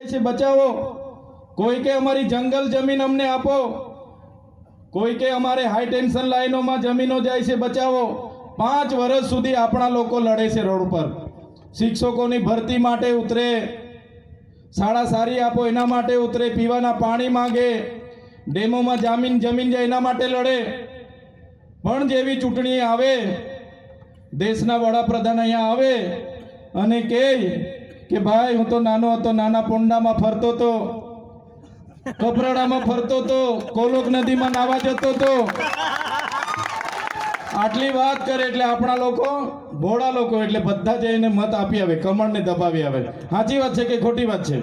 છે બચાવો, કોઈ કે અમારી જંગલ જમીન અમને આપો, કોઈ કે અમારે હાઈ ટેન્શન લાઈનોમાં જમીનો જાય છે બચાવો। 5 વર્ષ સુધી આપણા લોકો લડે છે રોડ પર, શિક્ષકોની ભરતી માટે ઉતરે, શાળા સારી આપો એના માટે ઉતરે, પીવાના પાણી માંગે, ડેમોમાં જમીન જાય એના માટે લડે। પણ જેવી ચૂંટણી આવે, દેશના વડાપ્રધાન અહીંયા આવે અને કહે કે ભાઈ હું તો નાનો હતો, નાના પોંડામાં ફરતો હતો, કપરાડામાં ફરતો હતો, કોલોક નદીમાં નાવા જતો હતો, આટલી વાત કરે એટલે આપણા લોકો ભોળા લોકો એટલે બધા જઈને મત આપી આવે, કમળને દબાવી આવે। સાચી વાત છે કે ખોટી વાત છે?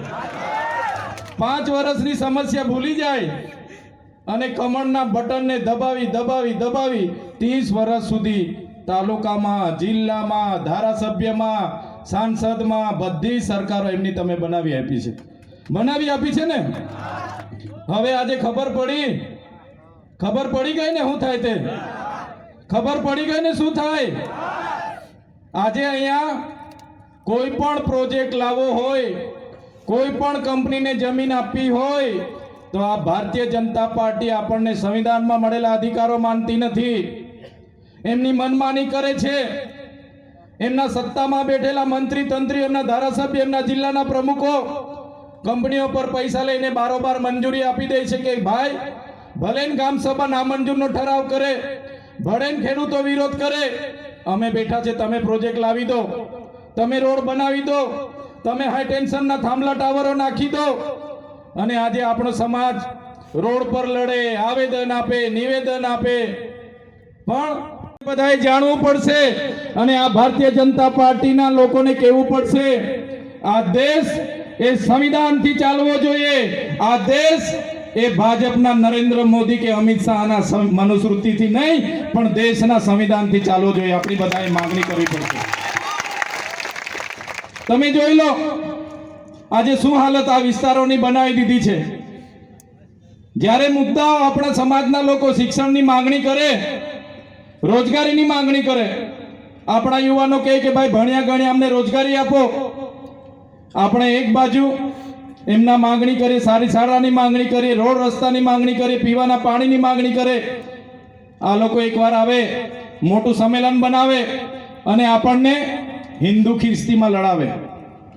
5 વર્ષની સમસ્યા ભૂલી જાય અને કમળના બટનને દબાવી દબાવી દબાવી 30 વર્ષ સુધી તાલુકામાં, જિલ્લામાં, ધારાસભ્યમાં, સાંસદમાં બધી સરકારો એમની તમે બનાવી આપી છે ને। હવે આજે ખબર પડી ગઈ ને શું થાય તે, ખબર પડી ગઈ ને શું થાય। આજે અહીંયા કોઈ પણ પ્રોજેક્ટ લાવવો હોય, કોઈ પણ કંપનીને જમીન આપવી હોય તો આ ભારતીય જનતા પાર્ટી આપણને સંવિધાનમાં મળેલા અધિકારો માનતી નથી, એમની મનમાની કરે છે। એમના સત્તામાં બેઠેલા મંત્રી તંત્રી, એમના ધારાસભ્ય, એમના જિલ્લાના પ્રમુખો કંપનીઓ પર પૈસા લઈને બારોબાર મંજૂરી આપી દે છે કે ભાઈ ભલે ગામ સભા નામંજૂરનો ઠરાવ કરે, ભલે ખેડૂતો વિરોધ કરે, અમે બેઠા છે, તમે પ્રોજેક્ટ લાવી દો, તમે રોડ બનાવી દો, તમે હાઈ ટેન્શનના થાંભલા ટાવરો નાખી દો। અને આજે આપણો સમાજ રોડ પર લડે, આવેદન આપે, નિવેદન આપે, પણ બધાએ જાણવું પડશે અને આ ભારતીય જનતા પાર્ટીના લોકોને કહેવું પડશે આ દેશ એ સંવિધાનથી ચાલવો જોઈએ। આ દેશ એ ભાજપના નરેન્દ્ર મોદી કે અમિત શાહના મનુસ્મૃતિથી નહીં પણ દેશના સંવિધાનથી ચાલવો જોઈએ। આપણી બધાએ માંગણી કરવી પડશે। તમે જોઈ લો આજે શું હાલત આ વિસ્તારોની બનાવી દીધી છે। જ્યારે મુદ્દાઓ આપણા સમાજના લોકો શિક્ષણની માંગણી કરે, રોજગારીની માંગણી કરે, આપણા યુવાનો કહે કે ભાઈ ભણ્યા ગણ્યા અમને રોજગારી આપો, આપણે એક બાજુ એમના માંગણી કરીએ, સારી શાળાની માંગણી કરીએ, રોડ રસ્તાની માંગણી કરીએ, પીવાના પાણીની માંગણી કરે। આ લોકો એકવાર આવે, મોટું સંમેલન બનાવે અને આપણને હિન્દુ ખ્રિસ્તીમાં લડાવે।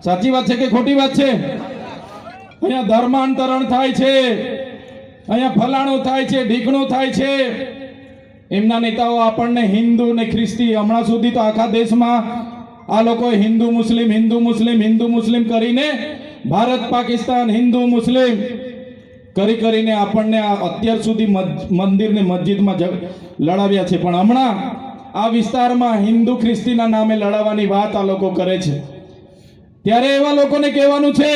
સાચી વાત છે કે ખોટી વાત છે? અહીંયા ધર્માંતરણ થાય છે, અહીંયા ફલાણું થાય છે, ઢીકણું થાય છે। એમના નેતાઓ આપણને હિન્દુ ને ખ્રિસ્તી, હમણાં સુધી તો આખા દેશમાં આ લોકો હિન્દુ મુસ્લિમ કરીને ભારત પાકિસ્તાન હિન્દુ મુસ્લિમ કરીને આપણને અત્યાર સુધી મંદિર ને મસ્જિદમાં લડાવ્યા છે। પણ હમણાં આ વિસ્તારમાં હિન્દુ ખ્રિસ્તીના નામે લડાવવાની વાત આ લોકો કરે છે। ત્યારે એવા લોકોને કહેવાનું છે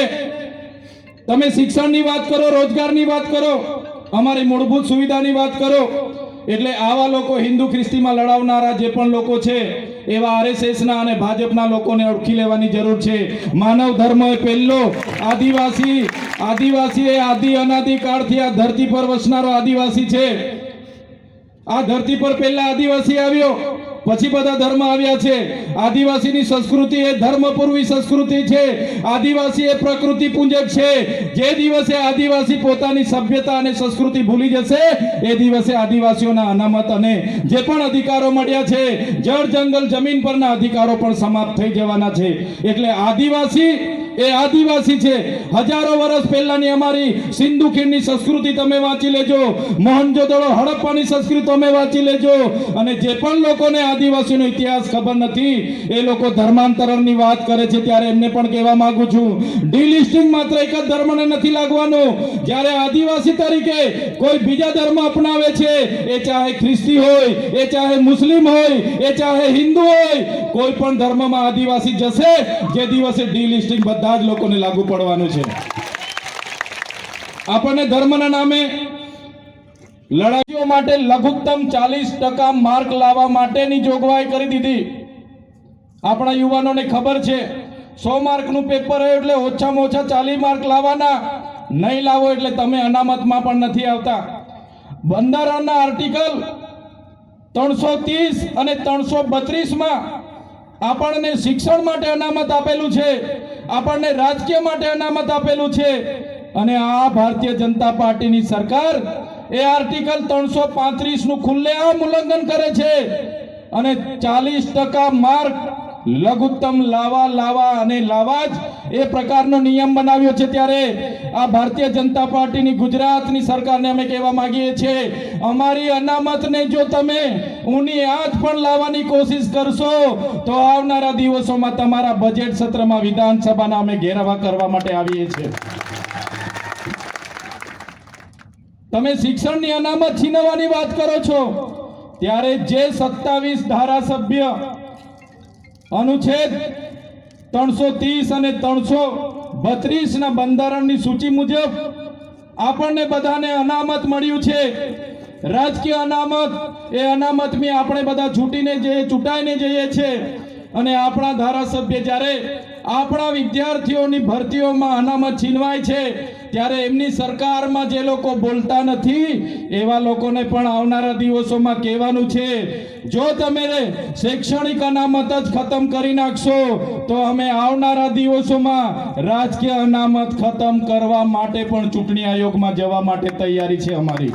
તમે શિક્ષણની વાત કરો, રોજગારની વાત કરો, અમારી મૂળભૂત સુવિધાની વાત કરો। એટલે આવા લોકો હિન્દુ ખ્રિસ્તીમાં લડાવનારા જે પણ લોકો છે એવા આરએસએસના અને ભાજપના લોકોને ઓળખી લેવાની જરૂર છે। માનવ ધર્મ એ પહેલો, આદિવાસી એ આદિ અનાદિ કાળથી આ ધરતી પર વસનારો આદિવાસી છે। આ ધરતી પર પહેલા આદિવાસી આવ્યો, પછી બધા ધર્મ આવ્યા છે। આદિવાસીની સંસ્કૃતિ એ ધર્મપૂર્વી સંસ્કૃતિ છે, આદિવાસી એ પ્રકૃતિ પૂજક છે। જે દિવસે આદિવાસી પોતાની સભ્યતા અને સંસ્કૃતિ ભૂલી જશે એ દિવસે આદિવાસીઓના અનામત અને જે પણ અધિકારો મળ્યા છે, જળ જંગલ જમીન પરના અધિકારો પણ સમાપ્ત થઈ જવાના છે। એટલે આદિવાસી એ આદિવાસી છે। હજારો વર્ષ પહેલાની અમારી સિંધુ ખીણની સંસ્કૃતિ તમે વાંચી લેજો, મોહનજોદડો હડપ્પાની સંસ્કૃતિ તમે વાંચી લેજો। અને જે પણ લોકોને આદિવાસીનો ઇતિહાસ ખબર નથી એ લોકો ધર્માંતરણની વાત કરે છે, ત્યારે એમને પણ કહેવા માંગુ છું ડીલિસ્ટિંગ માત્ર એક જ ધર્મને નથી લાગવાનું। જ્યારે આદિવાસી તરીકે કોઈ બીજા ધર્મ અપનાવે છે, એ ચાહે ખ્રિસ્તી હોય, એ ચાહે મુસ્લિમ હોય, એ ચાહે હિન્દુ હોય, કોઈ પણ ધર્મમાં આદિવાસી જશે જે દિવસે ડીલિસ્ટિંગ બધા જ લોકોને લાગુ પડવાનું છે। આપણને ધર્મના નામે લડાઈઓ માટે લઘુત્તમ 40% માર્ક લાવવા માટેની જોગવાઈ કરી દીધી। આપણા યુવાનોને ખબર છે 100 માર્કનું પેપર હોય એટલે ઓછામાં ઓછા 40 માર્ક લાવવાના, નહીં લાવો એટલે તમે અનામતમાં પણ નથી આવતા। બંધારણના આર્ટિકલ 330 અને 332 માં આપણને શિક્ષણ માટે અનામત આપેલું છે। આપણને રાજકીય માટે અનામત આપેલું છે અને આ ભારતીય જનતા પાર્ટીની સરકાર એ આર્ટિકલ 335 નું ખુલ્લેઆમ ઉલ્લંઘન કરે છે અને 40% માર્ક લઘુત્તમ લાવા અને લાવા જ એ પ્રકારનો નિયમ બનાવ્યો છે। ત્યારે આ ભારતીય જનતા પાર્ટીની ગુજરાતની સરકારને અમે કહેવા માંગીએ છીએ, અમારી અનામતને જો તમે ઊની આંચ પણ લાવવાની કોશિશ કરશો તો આવનારા દિવસોમાં તમારા બજેટ સત્રમાં વિધાનસભાના અમે ઘેરાવા કરવા માટે આવીએ છીએ। તમે શિક્ષણની અનામત છીનવવાની વાત કરો છો, ત્યારે જે 27 ધારાસભ્ય અનુચ્છેદ 330 અને 332 ના બંધારણની સૂચિ મુજબ આપણને બધાને અનામત મળ્યું છે। રાજકીય અનામત, એ અનામતમાં આપણે બધા ચૂંટાઈને જઈએ છીએ અને આપણા ધારાસભ્ય જ્યારે આપણા વિદ્યાર્થીઓની ભરતીઓમાં અનામત છીનવાય છે ત્યારે એમની સરકારમાં જે લોકો બોલતા નથી એવા લોકોને પણ આવનારા દિવસોમાં કહેવાનું છે, જો તમે શૈક્ષણિક અનામત જ ખતમ કરી નાખશો તો અમે આવનારા દિવસોમાં રાજકીય અનામત ખતમ કરવા માટે પણ ચૂંટણી આયોગમાં જવા માટે તૈયારી છે અમારી।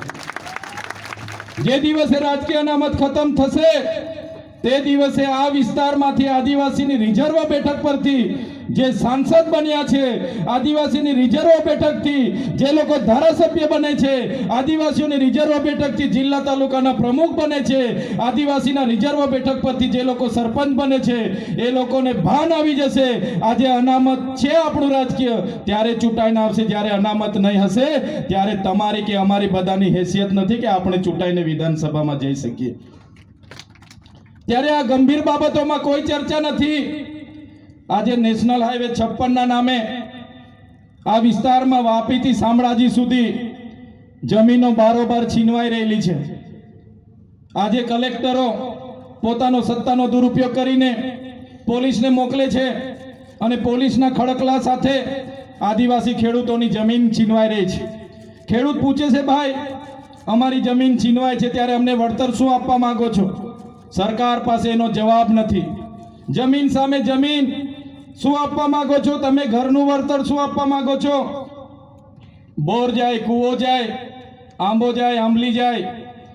જે દિવસે રાજકીય અનામત ખતમ થશે તે દિવસે આ વિસ્તારમાંથી આદિવાસીની રિઝર્વ બેઠક પરથી જે સાંસદ બન્યા છે, આદિવાસીની રિઝર્વ બેઠકથી જે લોકો ધારાસભ્ય બને છે, આદિવાસીઓની રિઝર્વ બેઠકથી જિલ્લા તાલુકાના પ્રમુખ બને છે, આદિવાસીના રિઝર્વ બેઠક પરથી જે લોકો સરપંચ બને છે, એ લોકોને ભાન આવી જશે આજે અનામત છે આપણું રાજકીય, ત્યારે ચૂંટાઈને આવશે। જ્યારે અનામત નહીં હશે ત્યારે તમારી કે અમારી બધાની હેસિયત નથી કે આપણે ચૂંટાઈને વિધાનસભામાં જઈ શકીએ। ત્યારે આ ગંભીર બાબતોમાં કોઈ ચર્ચા નથી। આજે નેશનલ હાઈવે 56 ના નામે આ વિસ્તારમાં વાપીથી શામળાજી સુધી જમીનો બારોબાર છીનવાઈ રહેલી છે। આજે કલેક્ટરો પોતાનો સત્તાનો દુરુપયોગ કરીને પોલીસને મોકલે છે અને પોલીસના ખડકલા સાથે આદિવાસી ખેડૂતોની જમીન છીનવાઈ રહી છે। ખેડૂત પૂછે છે, ભાઈ અમારી જમીન છીનવાય છે ત્યારે અમને વળતર શું આપવા માંગો છો? સરકાર પાસે એનો જવાબ નથી। જમીન સામે જમીન શું આપવા માંગો છો તમે? ઘરનું વળતર શું આપવા માંગો છો? બોર જાય, કૂવો જાય, આંબો જાય, આંબલી જાય,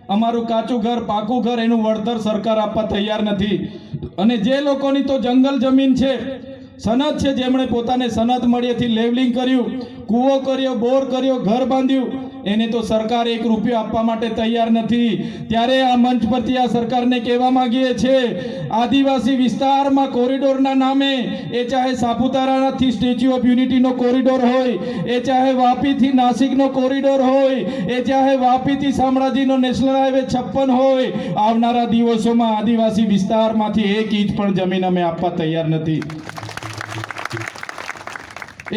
અમારું કાચું ઘર, પાકું ઘર, એનું વળતર સરકાર આપવા તૈયાર નથી। અને જે લોકોની તો જંગલ જમીન છે, સનદ છે, જેમણે પોતાને સનદ મળીથી લેવલિંગ કર્યું, કૂવો કર્યો, બોર કર્યો, ઘર બાંધ્યું, એને તો સરકાર 1 રૂપિયો આપવા માટે તૈયાર નથી। ત્યારે આ મંચ પરથી આ સરકારને કહેવા માંગીએ છે, આદિવાસી વિસ્તારમાં કોરિડોરના નામે, એ ચાહે સાપુતારાથી સ્ટેચ્યુ ઓફ યુનિટીનો કોરિડોર હોય, એ ચાહે વાપીથી નાસિકનો કોરિડોર હોય, એ ચાહે વાપીથી શામળાજીનો નેશનલ હાઈવે 56 હોય, આવનારા દિવસોમાં આદિવાસી વિસ્તારમાંથી 1 ઇંચ પણ જમીન અમે આપવા તૈયાર નથી।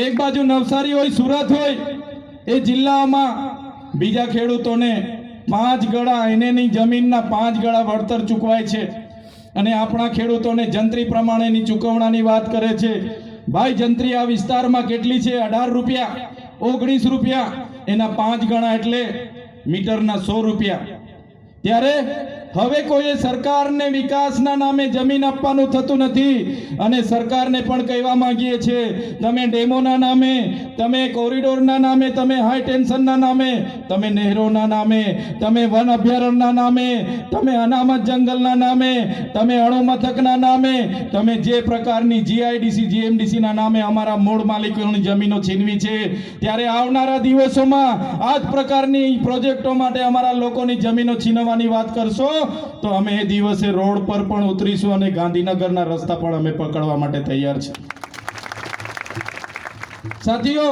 એક બાજુ નવસારી હોય, સુરત હોય, એ જિલ્લામાં બીજા ખેડૂતોને 5 ગણા એનેની જમીનના 5 ગણા વળતર ચૂકવાય છે અને આપણા ખેડૂતોને જંત્રી પ્રમાણેની ચૂકવણાની વાત કરે છે। ભાઈ જંત્રી આ વિસ્તારમાં કેટલી છે? 18 રૂપિયા, 19 રૂપિયા, એના 5 ગણા એટલે મીટરના 100 રૂપિયા। ત્યારે હવે કોઈ સરકારને વિકાસના નામે જમીન આપવાનું થતું નથી અને સરકારને પણ કહેવા માંગીએ છીએ, તમે ડેમોના નામે, તમે કોરિડોરના નામે, તમે હાઈ ટેન્શનના નામે, તમે નહેરોના નામે, તમે વન અભયારણ્યના નામે, તમે અનામત જંગલના નામે, તમે અણુમથકના નામે, તમે જે પ્રકારની જીઆઈડીસી જીએમડીસીના નામે અમારા મૂળ માલિકોની જમીનો છીનવી છે, ત્યારે આવનારા દિવસોમાં આ જ પ્રકારની પ્રોજેક્ટો માટે અમારા લોકોની જમીનો છીનવવાની વાત કરશો તો અમે એ દિવસે રોડ પર પણ ઉતરીશું અને ગાંધીનગરના રસ્તા પણ અમે પકડવા માટે તૈયાર છે। સાથીઓ,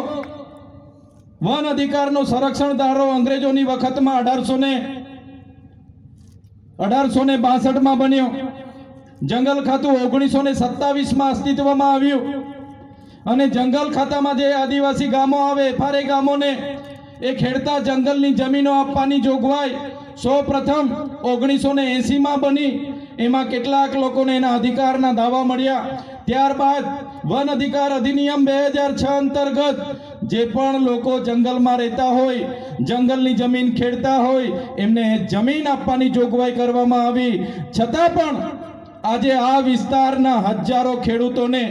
વન અધિકારનો સંરક્ષણ ધારો અંગ્રેજોની વખતમાં 1862 માં બન્યો। જંગલ ખાતું 1927 માં અસ્તિત્વમાં આવ્યું અને જંગલ ખાતામાં જે આદિવાસી ગામો આવે, ફારે ગામોને એ ખેડતા જંગલની જમીનો આપવાની જોગવાઈ સૌપ્રથમ 1980 માં બની। એમાં કેટલાક લોકોને એના અધિકારના દાવા મળ્યા। ત્યારબાદ વન અધિકાર અધિનિયમ 2006 અંતર્ગત જે પણ લોકો જંગલમાં રહેતા હોય, જંગલની જમીન ખેડતા હોય, એમને જમીન આપવાની જોગવાઈ કરવામાં આવી। છતાં પણ આજે આ વિસ્તારના હજારો ખેડૂતોને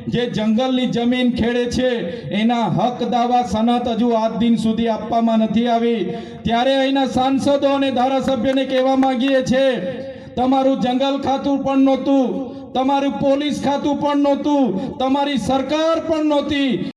જે જંગલની જમીન ખેડે છે એના હક દાવા સનદ હજુ આજ દિન સુધી આપવામાં નથી આવી, ત્યારે અહીંના સાંસદો અને ધારાસભ્યને કહેવા માંગીએ છીએ, તમારું જંગલ ખાતું પણ નહોતું, તમારું પોલીસ ખાતું પણ નહોતું, તમારી સરકાર પણ નહોતી,